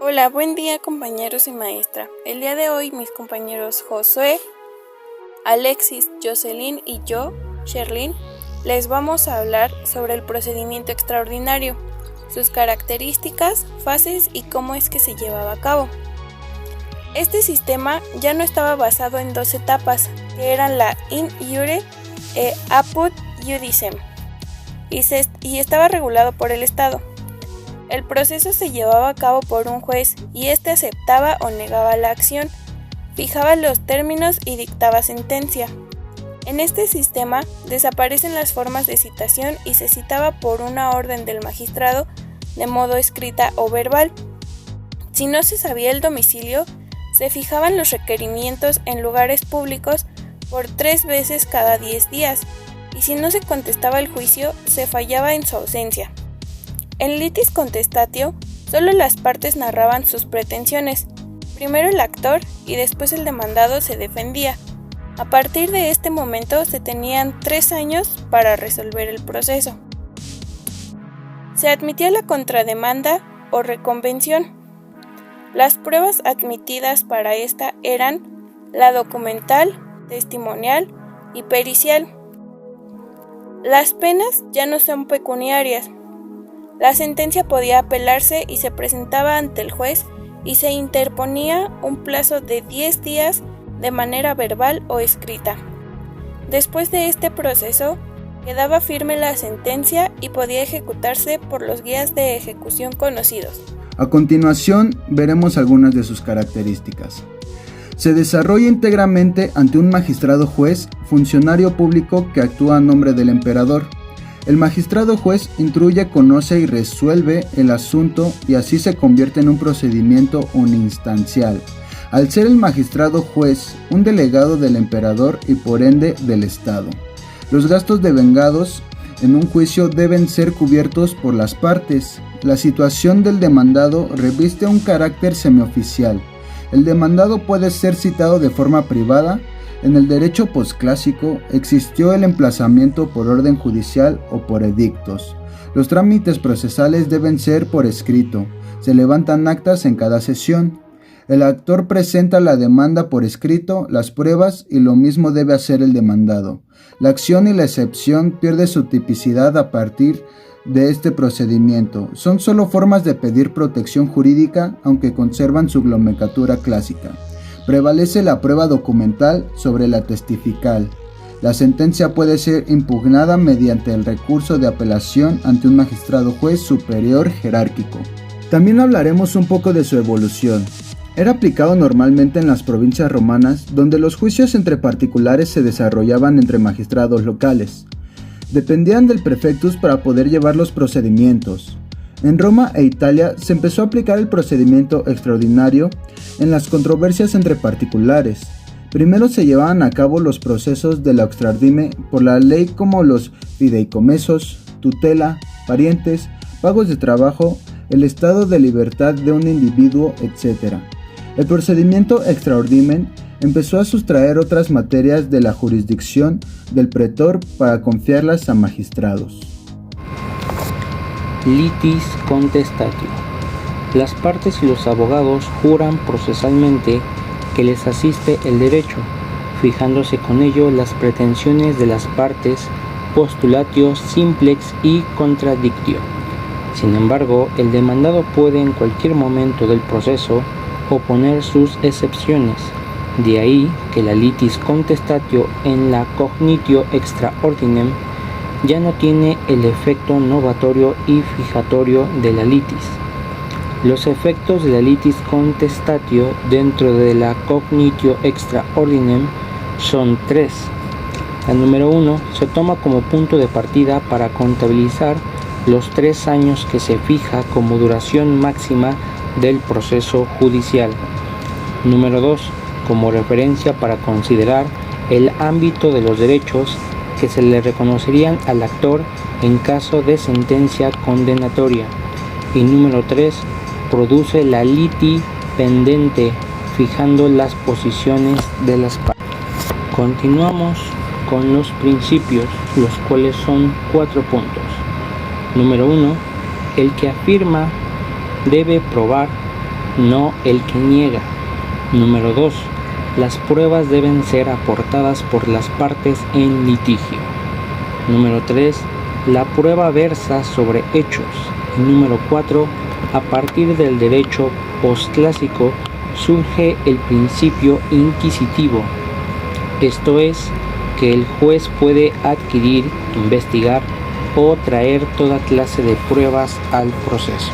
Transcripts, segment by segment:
Hola, buen día compañeros y maestra. El día de hoy mis compañeros Josué, Alexis, Jocelyn y yo, Sherlyn, les vamos a hablar sobre el procedimiento extraordinario, sus características, fases y cómo es que se llevaba a cabo. Este sistema ya no estaba basado en dos etapas, que eran la in iure e apud iudicem, y estaba regulado por el Estado. El proceso se llevaba a cabo por un juez y éste aceptaba o negaba la acción, fijaba los términos y dictaba sentencia. En este sistema desaparecen las formas de citación y se citaba por una orden del magistrado de modo escrita o verbal. Si no se sabía el domicilio, se fijaban los requerimientos en lugares públicos por 3 veces cada 10 días, y si no se contestaba el juicio, se fallaba en su ausencia. En litis contestatio, solo las partes narraban sus pretensiones. Primero el actor y después el demandado se defendía. A partir de este momento se tenían 3 años para resolver el proceso. Se admitía la contrademanda o reconvención. Las pruebas admitidas para esta eran la documental, testimonial y pericial. Las penas ya no son pecuniarias. La sentencia podía apelarse y se presentaba ante el juez y se interponía un plazo de 10 días de manera verbal o escrita. Después de este proceso, quedaba firme la sentencia y podía ejecutarse por los guías de ejecución conocidos. A continuación, veremos algunas de sus características. Se desarrolla íntegramente ante un magistrado juez, funcionario público que actúa a nombre del emperador. El magistrado juez instruye, conoce y resuelve el asunto y así se convierte en un procedimiento uninstancial. Al ser el magistrado juez un delegado del emperador y por ende del Estado. Los gastos devengados en un juicio deben ser cubiertos por las partes. La situación del demandado reviste un carácter semioficial. El demandado puede ser citado de forma privada. En el derecho posclásico existió el emplazamiento por orden judicial o por edictos. Los trámites procesales deben ser por escrito. Se levantan actas en cada sesión. El actor presenta la demanda por escrito, las pruebas y lo mismo debe hacer el demandado. La acción y la excepción pierde su tipicidad a partir de este procedimiento. Son solo formas de pedir protección jurídica, aunque conservan su nomenclatura clásica. Prevalece la prueba documental sobre la testifical. La sentencia puede ser impugnada mediante el recurso de apelación ante un magistrado juez superior jerárquico. También hablaremos un poco de su evolución. Era aplicado normalmente en las provincias romanas, donde los juicios entre particulares se desarrollaban entre magistrados locales. Dependían del prefectus para poder llevar los procedimientos. En Roma e Italia se empezó a aplicar el procedimiento extraordinario en las controversias entre particulares. Primero se llevaban a cabo los procesos de la extraordime por la ley como los fideicomisos, tutela, parientes, pagos de trabajo, el estado de libertad de un individuo, etc. El procedimiento extraordime empezó a sustraer otras materias de la jurisdicción del pretor para confiarlas a magistrados. Litis contestatio. Las partes y los abogados juran procesalmente que les asiste el derecho, fijándose con ello las pretensiones de las partes, postulatio simplex y contradictio. Sin embargo, el demandado puede en cualquier momento del proceso oponer sus excepciones. De ahí que la litis contestatio en la cognitio extra ordinem ya no tiene el efecto novatorio y fijatorio de la litis. Los efectos de la litis contestatio dentro de la cognitio extra ordinem son 3. La número 1 se toma como punto de partida para contabilizar los 3 años que se fija como duración máxima del proceso judicial. Número 2, como referencia para considerar el ámbito de los derechos que se le reconocerían al actor en caso de sentencia condenatoria. Y número 3, produce la liti pendente, fijando las posiciones de las partes. Continuamos con los principios, los cuales son 4 puntos. Número 1. El que afirma debe probar no el que niega. Número 2. Las pruebas deben ser aportadas por las partes en litigio. Número 3. La prueba versa sobre hechos. Y número 4. A partir del derecho posclásico surge el principio inquisitivo. Esto es, que el juez puede adquirir, investigar o traer toda clase de pruebas al proceso.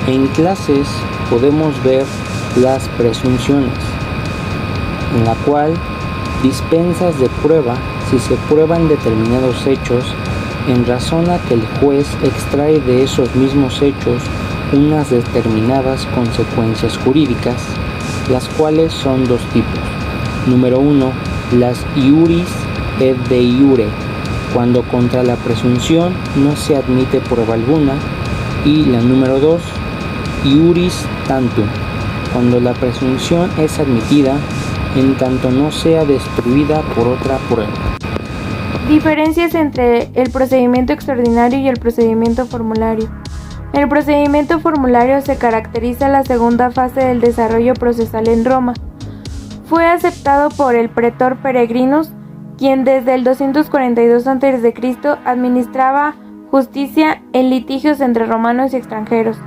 En clases podemos ver las presunciones, en la cual dispensas de prueba si se prueban determinados hechos en razón a que el juez extrae de esos mismos hechos unas determinadas consecuencias jurídicas, las cuales son dos tipos. Número 1, las iuris et de iure, cuando contra la presunción no se admite prueba alguna, y la número 2, iuris tantum, cuando la presunción es admitida en tanto no sea destruida por otra prueba. Diferencias entre el procedimiento extraordinario y el procedimiento formulario. En el procedimiento formulario se caracteriza la segunda fase del desarrollo procesal en Roma. Fue aceptado por el pretor Peregrinus, quien desde el 242 a.C. administraba justicia en litigios entre romanos y extranjeros.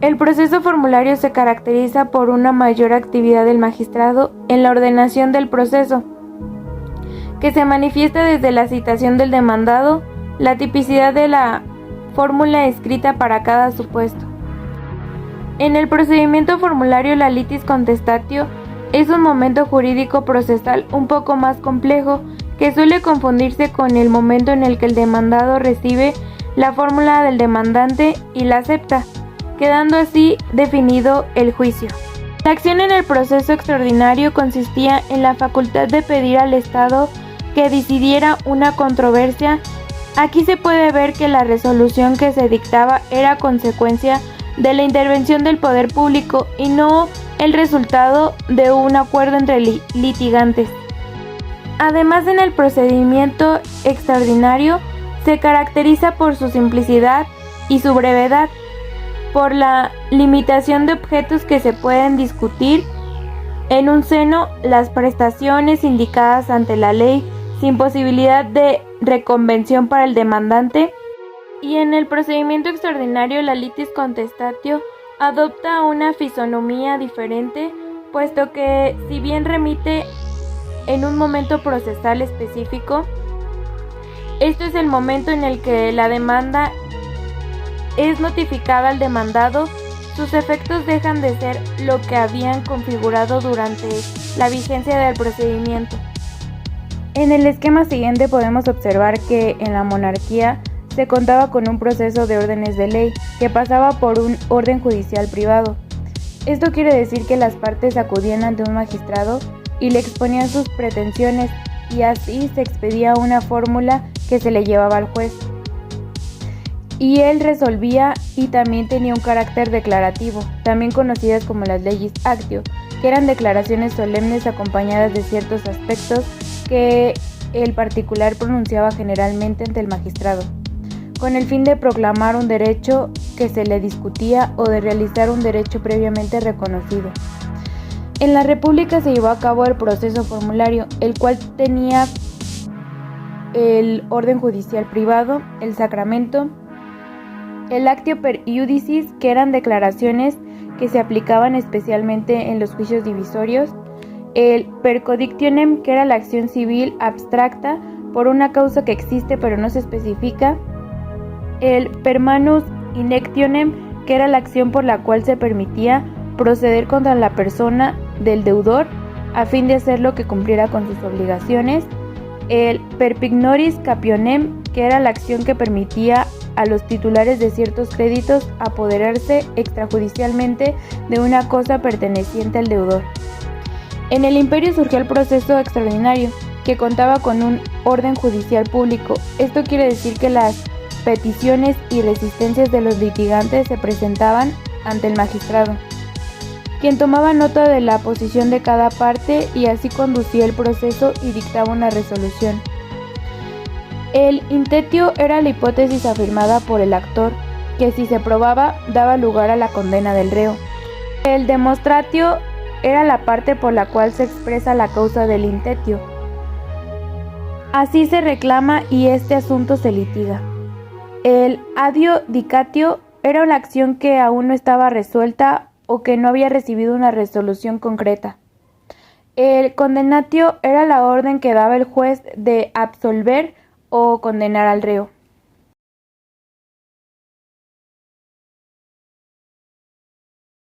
El proceso formulario se caracteriza por una mayor actividad del magistrado en la ordenación del proceso, que se manifiesta desde la citación del demandado, la tipicidad de la fórmula escrita para cada supuesto. En el procedimiento formulario, la litis contestatio es un momento jurídico procesal un poco más complejo que suele confundirse con el momento en el que el demandado recibe la fórmula del demandante y la acepta, quedando así definido el juicio. La acción en el proceso extraordinario consistía en la facultad de pedir al Estado que decidiera una controversia. Aquí se puede ver que la resolución que se dictaba era consecuencia de la intervención del poder público y no el resultado de un acuerdo entre litigantes. Además, en el procedimiento extraordinario se caracteriza por su simplicidad y su brevedad, por la limitación de objetos que se pueden discutir en un seno, las prestaciones indicadas ante la ley sin posibilidad de reconvención para el demandante, y en el procedimiento extraordinario la litis contestatio adopta una fisonomía diferente, puesto que si bien remite en un momento procesal específico, esto es el momento en el que la demanda es notificada al demandado, sus efectos dejan de ser lo que habían configurado durante la vigencia del procedimiento. En el esquema siguiente podemos observar que en la monarquía se contaba con un proceso de órdenes de ley que pasaba por un orden judicial privado. Esto quiere decir que las partes acudían ante un magistrado y le exponían sus pretensiones, y así se expedía una fórmula que se le llevaba al juez. Y él resolvía, y también tenía un carácter declarativo, también conocidas como las legis actio, que eran declaraciones solemnes acompañadas de ciertos aspectos que el particular pronunciaba generalmente ante el magistrado, con el fin de proclamar un derecho que se le discutía o de realizar un derecho previamente reconocido. En la República se llevó a cabo el proceso formulario, el cual tenía el orden judicial privado, el sacramento, el actio per iudicis, que eran declaraciones que se aplicaban especialmente en los juicios divisorios, el percodictionem, que era la acción civil abstracta por una causa que existe pero no se especifica, el permanus inectionem, que era la acción por la cual se permitía proceder contra la persona del deudor a fin de hacerlo que cumpliera con sus obligaciones, el perpignoris capionem, que era la acción que permitía a los titulares de ciertos créditos apoderarse extrajudicialmente de una cosa perteneciente al deudor. En el imperio surgió el proceso extraordinario, que contaba con un orden judicial público. Esto quiere decir que las peticiones y resistencias de los litigantes se presentaban ante el magistrado, quien tomaba nota de la posición de cada parte y así conducía el proceso y dictaba una resolución. El intentatio era la hipótesis afirmada por el actor que si se probaba daba lugar a la condena del reo. El demonstratio era la parte por la cual se expresa la causa del intentatio. Así se reclama y este asunto se litiga. El adjudicatio era una acción que aún no estaba resuelta o que no había recibido una resolución concreta. El condenatio era la orden que daba el juez de absolver o condenar al reo.